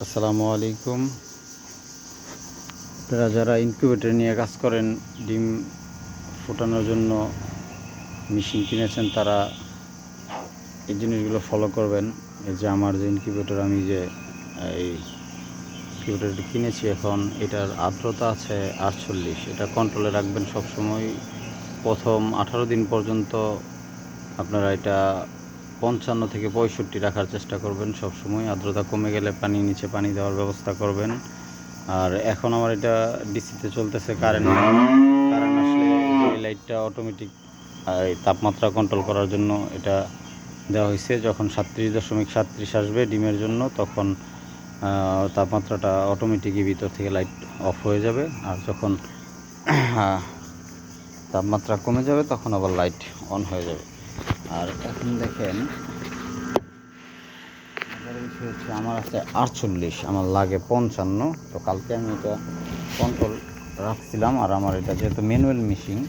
আসসালামু আলাইকুম। আপনারা যারা ইনকিউবেটর নিয়ে কাজ করেন, ডিম ফোটানোর জন্য মেশিন কিনেছেন, তারা এই জিনিসগুলো ফলো করবেন। এই যে আমার যে ইনকিউবেটর, আমি যে এই ইনকিউবেটরটি কিনেছি, এখন এটার আর্দ্রতা আছে 48। এটা কন্ট্রোলে রাখবেন সবসময়। প্রথম 18 দিন পর্যন্ত আপনারা এটা 55 থেকে 65 রাখার চেষ্টা করবেন সবসময়। আর্দ্রতা কমে গেলে নিচে পানি দেওয়ার ব্যবস্থা করবেন। আর এখন আমার এটা ডিসিতে চলতেছে, কারেন্ট আসলে এই লাইটটা অটোমেটিক তাপমাত্রা কন্ট্রোল করার জন্য এটা দেওয়া হয়েছে। যখন 37.37 আসবে ডিমের জন্য, তখন তাপমাত্রাটা অটোমেটিকই ভিতর থেকে লাইট অফ হয়ে যাবে। আর যখন তাপমাত্রা কমে যাবে, তখন আবার লাইট অন হয়ে যাবে। আর এখন দেখেন, বিষয় হচ্ছে আমার আছে 48, আমার লাগে 55। তো কালকে আমি এটা কন্ট্রোল রাখছিলাম। আর আমার এটা যেহেতু ম্যানুয়াল মেশিন,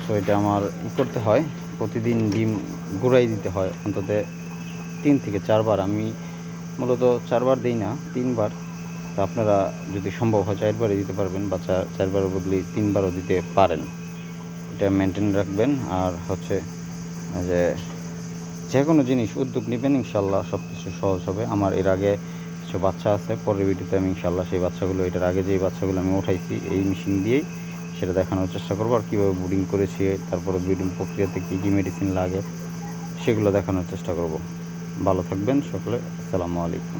তো এটা আমার করতে হয়, প্রতিদিন ডিম গুঁড়াই দিতে হয় অন্তত 3 থেকে 4 বার। আমি মূলত 4 বার দিই না, 3 বার। তো আপনারা যদি সম্ভব হয় 4 বারই দিতে পারবেন, বা 4 বারের বদলে 3 বারও দিতে পারেন। এটা মেনটেন রাখবেন। আর হচ্ছে যে কোনো জিনিস উদ্যোগ নেবেন, ইনশাল্লাহ সব কিছু সহজ হবে। আমার এর আগে কিছু বাচ্চা আছে, পরের ভিডিওতে আমি ইনশাল্লাহ সেই বাচ্চাগুলো, এটার আগে যেই বাচ্চাগুলো আমি উঠাইছি এই মেশিন দিয়েই, সেটা দেখানোর চেষ্টা করবো। আর কীভাবে ব্রিডিং করেছি, তারপরে ব্রিডিং প্রক্রিয়াতে কী কী মেডিসিন লাগে, সেগুলো দেখানোর চেষ্টা করব। ভালো থাকবেন সকলে। আসসালামু আলাইকুম।